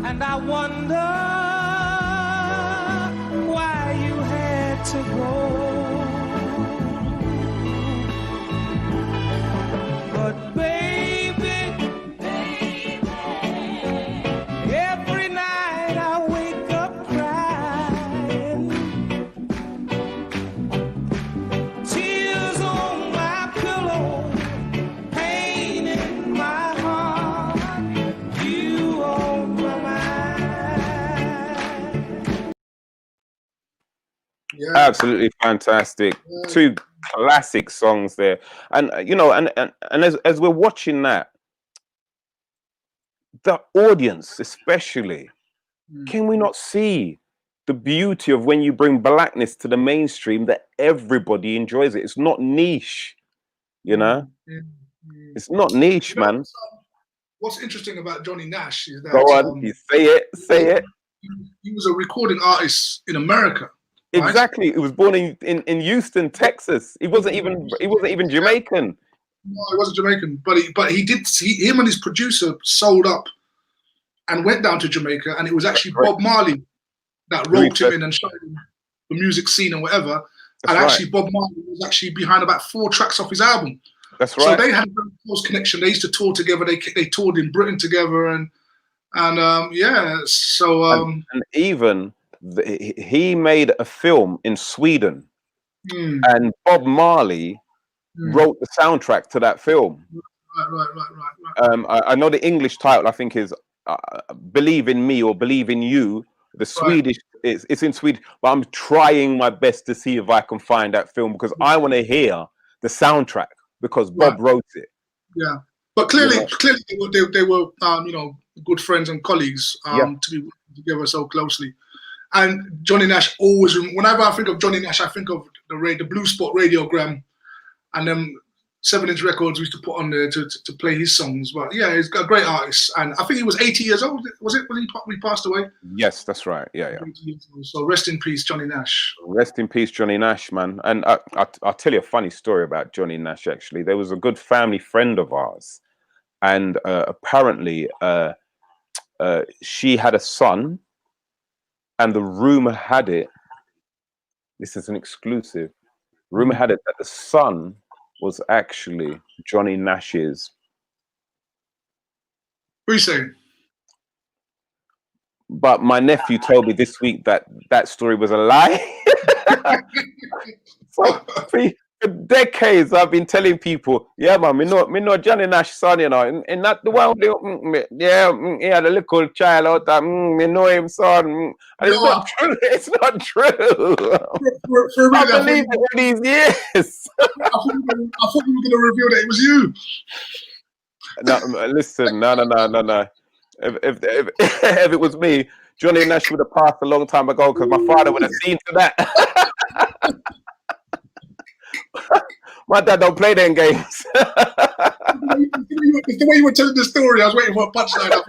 S3: And I wonder why you had to go. But baby, every night I wake up crying, tears on my pillow, pain in my heart, you on my mind.
S1: Yeah.
S2: Absolutely fantastic. Two classic songs there, and you know, and as we're watching that, the audience especially, can we not see the beauty of when you bring blackness to the mainstream, that everybody enjoys it? It's not niche, you know. It's not niche, man.
S1: What's interesting about Johnny Nash is that
S2: Go on, you say it.
S1: He was a recording artist in America. Right?
S2: Exactly. He was born in Houston, Texas. He wasn't even Jamaican.
S1: No, he wasn't Jamaican, but him and his producer sold up and went down to Jamaica, and it was actually
S2: Right.
S1: Bob Marley that
S2: Really
S1: roped him in and showed him the music scene and whatever.
S2: That's
S1: And
S2: right.
S1: actually, Bob Marley was actually behind about 4 tracks off his album.
S2: That's
S1: So
S2: right.
S1: they had a very close connection. They used to tour together. They toured in Britain together, and yeah. So
S2: And even he made a film in Sweden, and Bob Marley wrote the soundtrack to that film.
S1: Right.
S2: I know the English title, I think, is Believe in Me or Believe in You. The Swedish, it's in Swedish, but I'm trying my best to see if I can find that film, because I want to hear the soundtrack, because Bob wrote it.
S1: Yeah, but clearly,
S2: You know.
S1: clearly they were you know, good friends and colleagues to be working together so closely. And Johnny Nash always, whenever I think of Johnny Nash, I think of the Blue Spot radiogram, and them 7-inch records we used to put on there to play his songs. But yeah, he's a great artist, and I think he was 80 years old. Was it when he passed away?
S2: Yes, that's right. Yeah.
S1: So rest in peace, Johnny Nash.
S2: Rest in peace, Johnny Nash, man. And I'll tell you a funny story about Johnny Nash. Actually, there was a good family friend of ours, and apparently she had a son, and the rumor had it, this is an exclusive, rumor had it that the son was actually Johnny Nash's.
S1: What are you saying?
S2: But my nephew told me this week that that story was a lie. So for decades, I've been telling people, yeah, man, me know Johnny Nash son, you know, and not the one, he had a little child out there, me know him son. And it's not true. It's not true. I believe it all these years.
S1: I thought you were going to reveal that it was you.
S2: No, listen, no. If it was me, Johnny Nash would have passed a long time ago, because my father would have seen to that. My dad don't play them games.
S1: The way you were telling the story, I was waiting for a punchline. I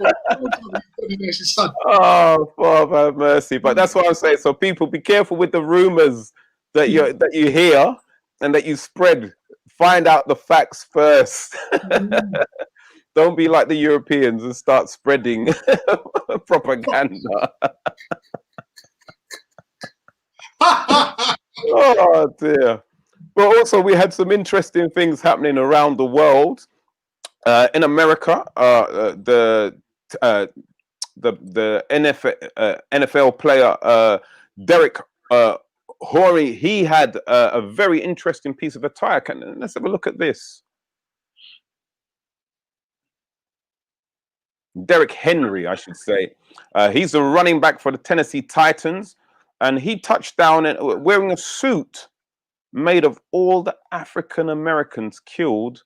S1: thought,
S2: oh, Father have mercy. But that's what I'm saying. So people, be careful with the rumors that you hear and that you spread. Find out the facts first. Don't be like the Europeans and start spreading propaganda. Oh dear. But also, we had some interesting things happening around the world. In America, the NFL player Derek Horry, he had a very interesting piece of attire. Let's have a look at this. Derek Henry, I should say. He's the running back for the Tennessee Titans, and he touched down wearing a suit made of all the African Americans killed.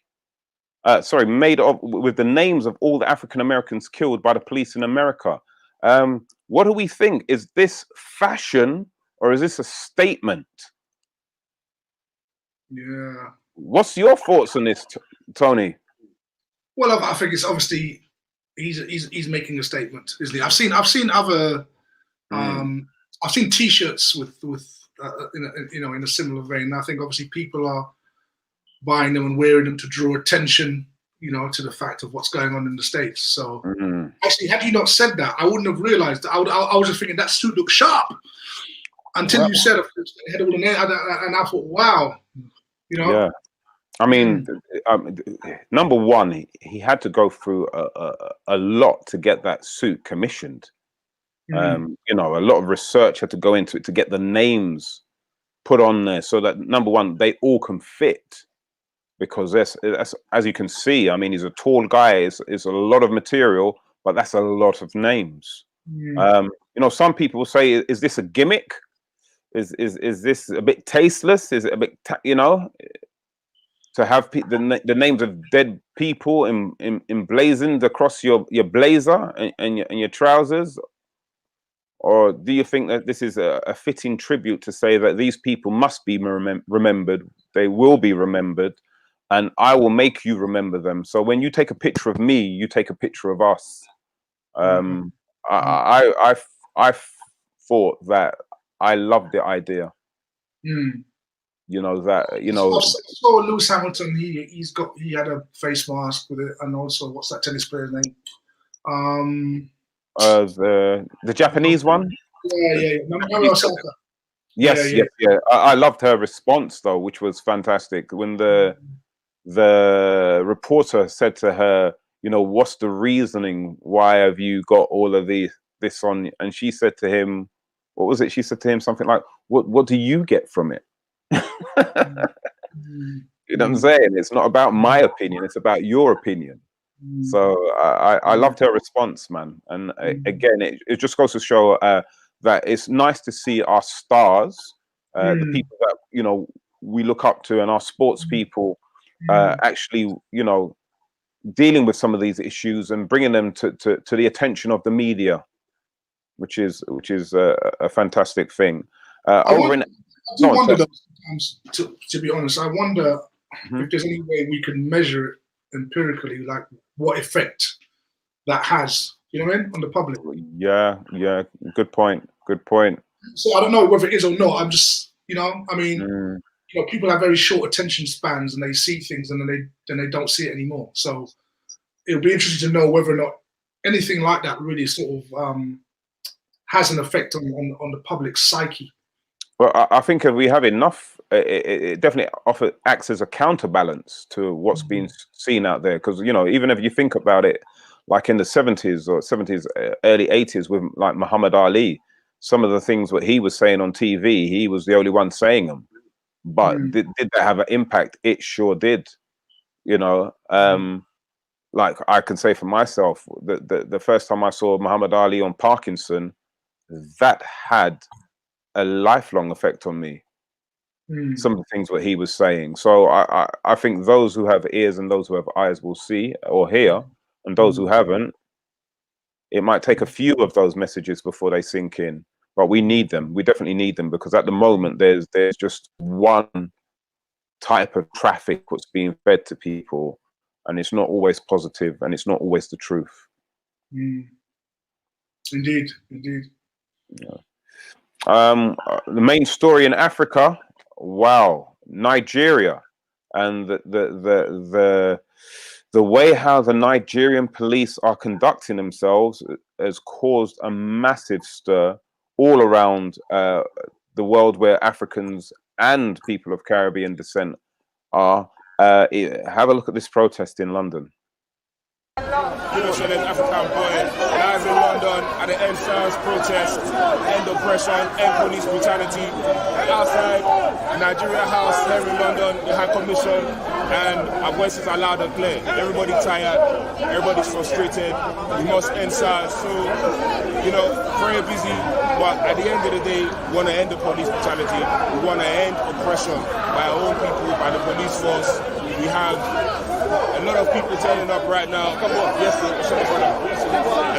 S2: Made of with the names of all the African Americans killed by the police in America. What do we think? Is this fashion or is this a statement?
S1: Yeah.
S2: What's your thoughts on this, Tony?
S1: Well, I think it's obviously he's making a statement, isn't he? I've seen other I've seen T-shirts with in a similar vein. I think obviously people are buying them and wearing them to draw attention, to the fact of what's going on in the States. So actually, had you not said that, I wouldn't have realized that. I was just thinking that suit looks sharp until you said it had all the name, and I thought, wow,
S2: Yeah. I mean, number one, he had to go through a lot to get that suit commissioned. A lot of research had to go into it to get the names put on there, so that number one, they all can fit. Because that's as you can see, I mean, he's a tall guy. It's a lot of material, but that's a lot of names. Some people will say, "Is this a gimmick? Is this a bit tasteless? Is it a bit, to have the names of dead people emblazoned across your blazer and your trousers?" Or do you think that this is a fitting tribute to say that these people must be remembered? They will be remembered, and I will make you remember them. So when you take a picture of me, you take a picture of us. I thought that I loved the idea.
S1: I saw Lewis Hamilton. He had a face mask with it, and also what's that tennis player's name?
S2: The Japanese one.
S1: Yeah. Naomi Osaka.
S2: Yes,
S1: Yeah.
S2: yes. I loved her response though, which was fantastic. When the reporter said to her, you know, what's the reasoning? Why have you got all of this on? And she said to him, what was it? She said to him something like, "What do you get from it?" You know what I'm saying? It's not about my opinion; it's about your opinion. So I loved her response, man. And again, it just goes to show that it's nice to see our stars, the people that, you know, we look up to, and our sports people actually, you know, dealing with some of these issues and bringing them to the attention of the media, which is a fantastic thing.
S1: I do wonder though, sometimes, to be honest, I wonder if there's any way we can measure it empirically, like what effect that has, you know what I mean, on the public.
S2: Yeah. Good point.
S1: So I don't know whether it is or not. I'm just, you know, I mean, you know, people have very short attention spans and they see things and then they don't see it anymore. So it'll be interesting to know whether or not anything like that really sort of has an effect on the public psyche.
S2: Well, I think if we have enough, it definitely acts as a counterbalance to what's being seen out there. Because, you know, even if you think about it, like in the 70s, early 80s with like Muhammad Ali, some of the things what he was saying on TV, he was the only one saying them. But did that have an impact? It sure did. You know, like I can say for myself, the first time I saw Muhammad Ali on Parkinson, that had a lifelong effect on me. Some of the things what he was saying. So I think those who have ears and those who have eyes will see or hear, and those who haven't, it might take a few of those messages before they sink in. But we need them. We definitely need them, because at the moment there's just one type of traffic what's being fed to people, and it's not always positive, and it's not always the truth.
S1: Indeed.
S2: Yeah. The main story in Africa, wow, Nigeria, and the way how the Nigerian police are conducting themselves has caused a massive stir all around the world where Africans and people of Caribbean descent are. Have a look at this protest in London.
S4: African boy live in London at the End SARS protest, end oppression, end police brutality. And outside the Nigeria House here in London, the High Commission, and our voices are loud and clear. Everybody tired, everybody's frustrated. We must end SARS. So, you know, very busy. But at the end of the day, we want to end the police brutality. We want to end oppression by our own people, by the police force. We have a lot of people turning up right now. Come on, a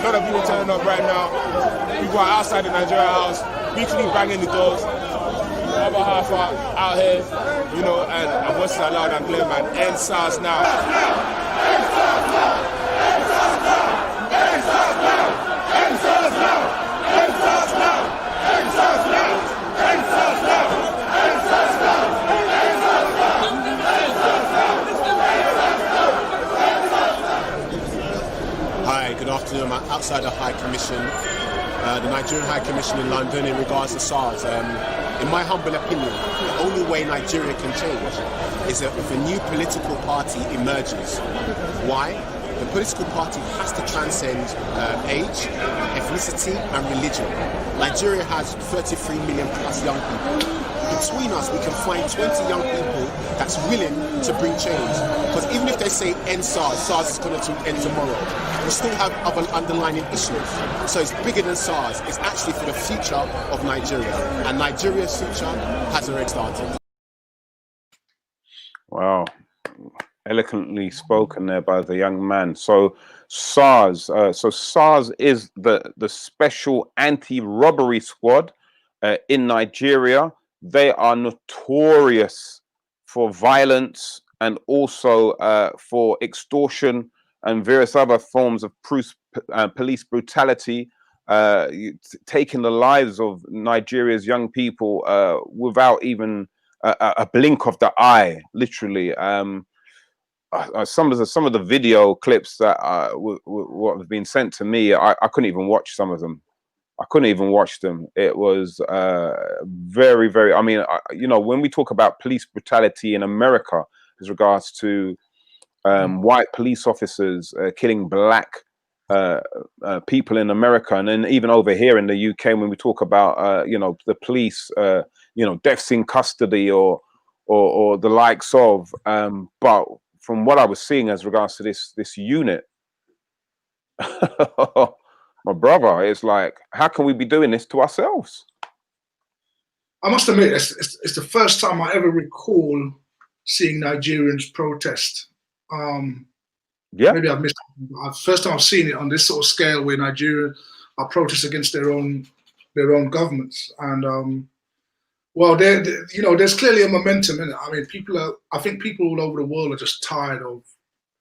S4: lot of people turning up right now. People are outside the Nigeria House, weekly banging the doors. The other half are out here, you know, and our voices are loud and clear, man. End SARS now. End SARS now. End SARS now. End SARS now. End SARS now. End SARS now. End SARS now. End SARS now. End SARS now. Hi, good afternoon. I'm outside the High Commission, the Nigerian High Commission in London, in regards to SARS. In my humble opinion, the only way Nigeria can change is if a new political party emerges. Why? The political party has to transcend age, ethnicity and religion. Nigeria has 33 million plus young people. Between us, we can find 20 young people that's willing to bring change. Because even if they say end SARS, SARS is going to end tomorrow. We still have other underlying issues. So it's bigger than SARS. It's actually for the future of Nigeria. And Nigeria's future has already started.
S2: Wow. Eloquently spoken there by the young man. So SARS is the special anti-robbery squad in Nigeria. They are notorious for violence and also for extortion and various other forms of police brutality, taking the lives of Nigeria's young people without even a blink of the eye, literally. some of the video clips that what have been sent to me, I couldn't even watch some of them. I couldn't even watch them. It was very, very. I mean, when we talk about police brutality in America, as regards to white police officers killing black people in America, and then even over here in the UK, when we talk about the police, deaths in custody or the likes of. But from what I was seeing as regards to this unit, my brother, it's like, how can we be doing this to ourselves?
S1: I must admit, it's the first time I ever recall seeing Nigerians protest.
S2: Yeah,
S1: maybe I've missed it. First time I've seen it on this sort of scale, where Nigeria are protest against their own governments. And well, there's clearly a momentum in it. I mean, I think people all over the world are just tired of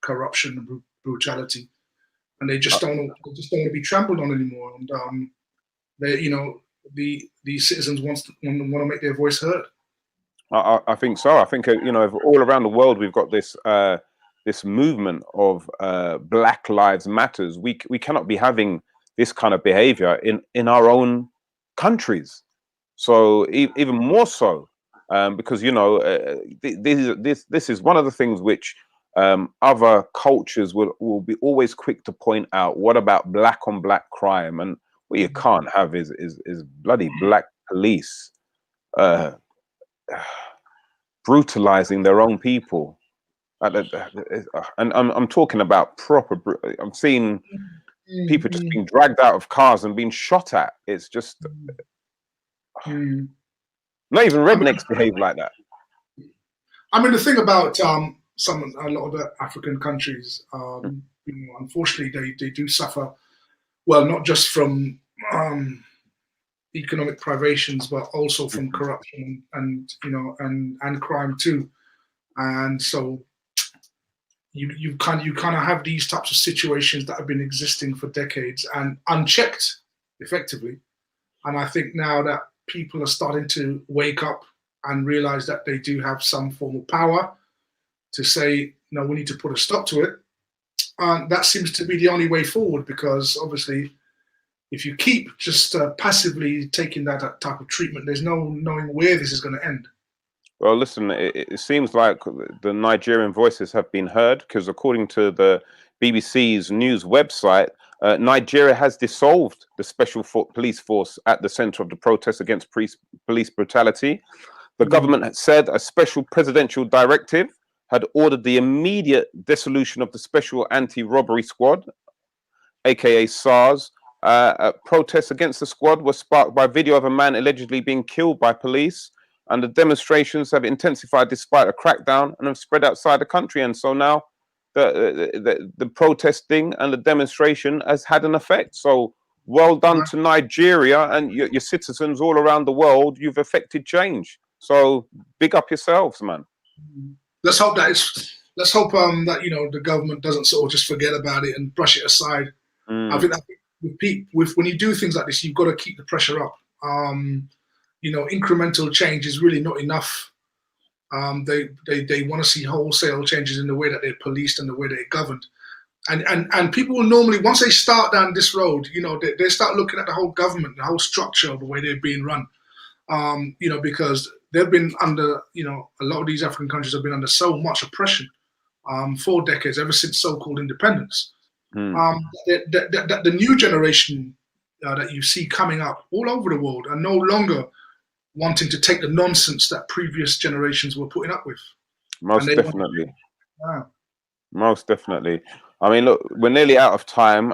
S1: corruption and brutality, and they just don't want to be trampled on anymore. And the citizens want to make their voice heard.
S2: I think so. I think all around the world we've got this this movement of Black Lives Matters. We cannot be having this kind of behavior in our own countries. So even more so, because this is one of the things which other cultures will be always quick to point out. What about black on black crime? And what you can't have is bloody black police brutalizing their own people. And I'm talking about proper. I'm seeing people just being dragged out of cars and being shot at. It's just not even rednecks behave like that.
S1: I mean, the thing about a lot of the African countries, unfortunately, they do suffer. Well, not just from economic privations, but also from corruption and crime too. And so you kind of have these types of situations that have been existing for decades and unchecked, effectively. And I think now that people are starting to wake up and realize that they do have some form of power to say, no, we need to put a stop to it. And that seems to be the only way forward, because obviously, if you keep just passively taking that type of treatment, there's no knowing where this is going to end.
S2: Well, listen, it seems like the Nigerian voices have been heard, because according to the BBC's news website, Nigeria has dissolved the special police force at the center of the protest against police brutality. The government had said a special presidential directive had ordered the immediate dissolution of the special anti-robbery squad, aka SARS. Protests against the squad were sparked by video of a man allegedly being killed by police, and the demonstrations have intensified despite a crackdown and have spread outside the country. And so now the protesting and the demonstration has had an effect. So well done to Nigeria and your citizens all around the world. You've affected change. So big up yourselves, man.
S1: Let's hope that that the government doesn't sort of just forget about it and brush it aside. I think that when you do things like this, you've got to keep the pressure up. Incremental change is really not enough. They want to see wholesale changes in the way that they're policed and the way they're governed. And people will normally, once they start down this road, they start looking at the whole government, the whole structure of the way they're being run. Because they've been under, a lot of these African countries have been under so much oppression for decades, ever since so-called independence. The new generation that you see coming up all over the world are no longer wanting to take the nonsense that previous generations were putting up with.
S2: Most definitely. Most definitely. I mean, look, we're nearly out of time.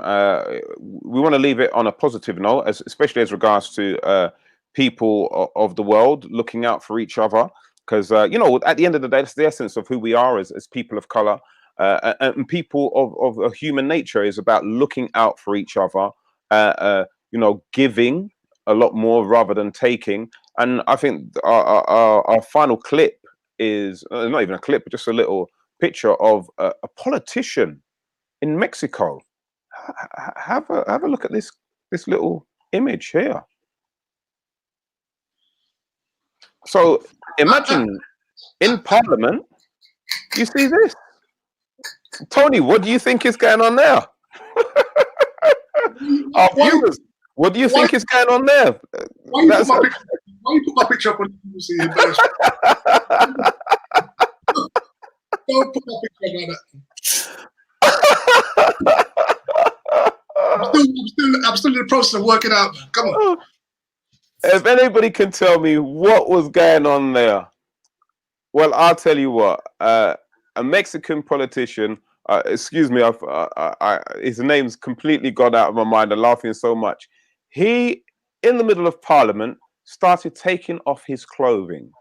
S2: We want to leave it on a positive note, especially as regards to people of the world looking out for each other. Because, at the end of the day, that's the essence of who we are as people of color. And people of human nature is about looking out for each other, giving a lot more rather than taking. And I think our final clip is not even a clip, but just a little picture of a politician in Mexico. Have a look at this little image here. So imagine in Parliament, you see this. Tony, what do you think is going on there? Our viewers, what do you think is going on there?
S1: Why you put my picture up on people see it? Don't put my picture like that. I'm still in the process of working out. Come on.
S2: If anybody can tell me what was going on there, well, I'll tell you what. A Mexican politician, excuse me, his name's completely gone out of my mind. I'm laughing so much. He, in the middle of Parliament, started taking off his clothing.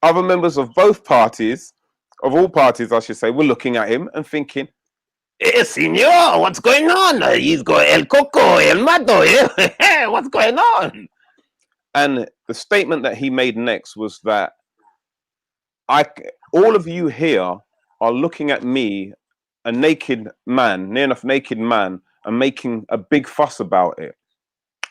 S2: Other members of both parties, of all parties, I should say, were looking at him and thinking, "Eh, senor, what's going on? He's got el coco, el mato, eh? What's going on?" And the statement that he made next was that all of you here are looking at me, a naked man, near enough naked man, and making a big fuss about it.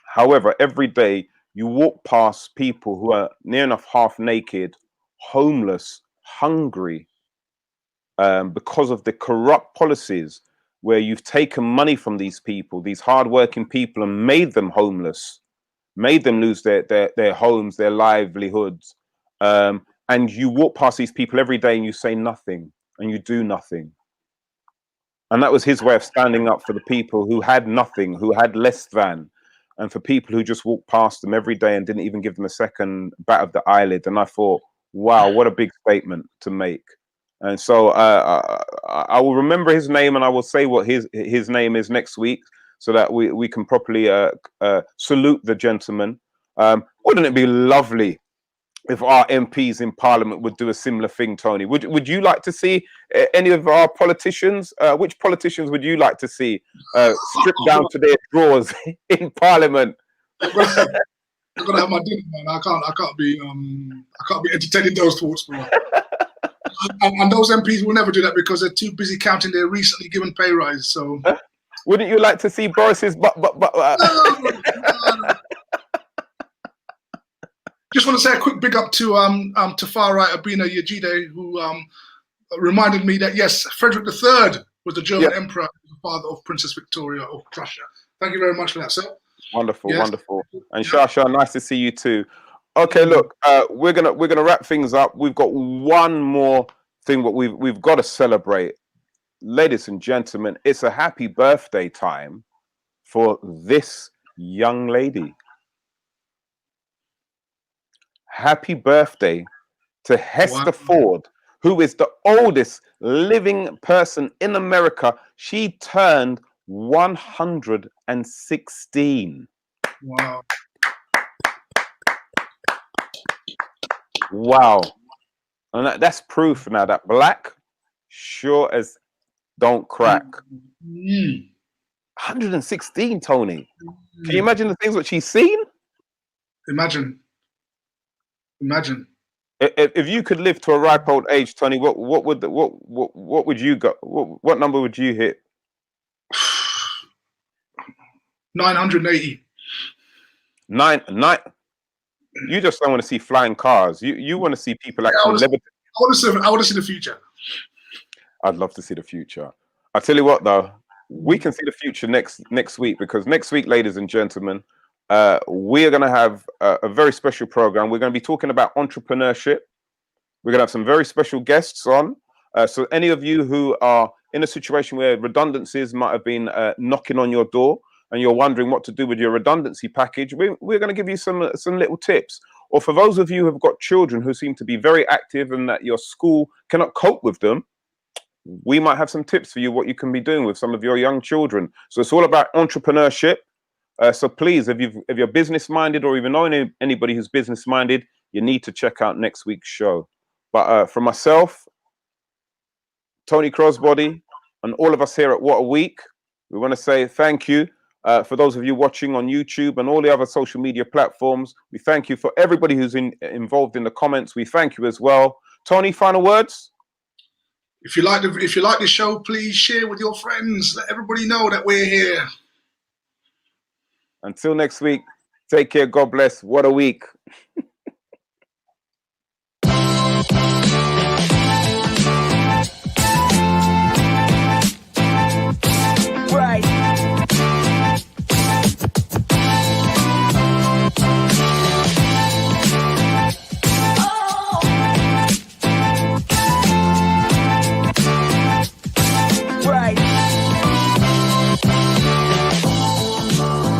S2: However, every day you walk past people who are near enough half naked, homeless, hungry, because of the corrupt policies where you've taken money from these people, these hardworking people, and made them homeless, made them lose their homes, their livelihoods. And you walk past these people every day and you say nothing and you do nothing. And that was his way of standing up for the people who had nothing, who had less than, and for people who just walked past them every day and didn't even give them a second bat of the eyelid. And I thought, wow, what a big statement to make. And so I will remember his name, and I will say what his name is next week, so that we can properly salute the gentleman. Wouldn't it be lovely if our MPs in Parliament would do a similar thing, Tony? Would you like to see any of our politicians? Which politicians would you like to see stripped down to their drawers in Parliament?
S1: I'm gonna have my dinner, man. I can't be entertaining those thoughts, bro. And those MPs will never do that because they're too busy counting their recently given pay rise. So,
S2: wouldn't you like to see Boris's?
S1: No. Just want to say a quick big up to far right Abina Yejide, who reminded me that yes, Frederick III was the German emperor, the father of Princess Victoria of Prussia. Thank you very much for that, sir.
S2: Wonderful, wonderful. And Shasha, nice to see you too. Okay, look, we're gonna wrap things up. We've got one more thing what we've got to celebrate, ladies and gentlemen. It's a happy birthday time for this young lady. Happy birthday to Hester Ford, who is the oldest living person in America. She turned 116.
S1: Wow.
S2: Wow. And that's proof now that black sure as don't crack. 116, Tony. Can you imagine the things that she's seen?
S1: Imagine.
S2: If you could live to a ripe old age, Tony, what would you go? What number would you hit?
S1: 980.
S2: Nine. You just don't want to see flying cars. You want to see people actually levitate.
S1: I want to see the future.
S2: I'd love to see the future. I tell you what, though, we can see the future next week, because next week, ladies and gentlemen, we are going to have a very special program. We're going to be talking about entrepreneurship. We're going to have some very special guests on. So any of you who are in a situation where redundancies might have been knocking on your door, and you're wondering what to do with your redundancy package, we're going to give you some little tips. Or for those of you who have got children who seem to be very active and that your school cannot cope with them, we might have some tips for you what you can be doing with some of your young children. So it's all about entrepreneurship. So please, if you're business minded, or even know anybody who's business minded, you need to check out next week's show. But for myself, Tony Crossbody, and all of us here at What a Week, we want to say thank you. For those of you watching on YouTube and all the other social media platforms, we thank you. For everybody who's involved in the comments, we thank you as well. Tony, final words?
S1: If you like the show, please share with your friends. Let everybody know that we're here.
S2: Until next week, take care. God bless. What a week.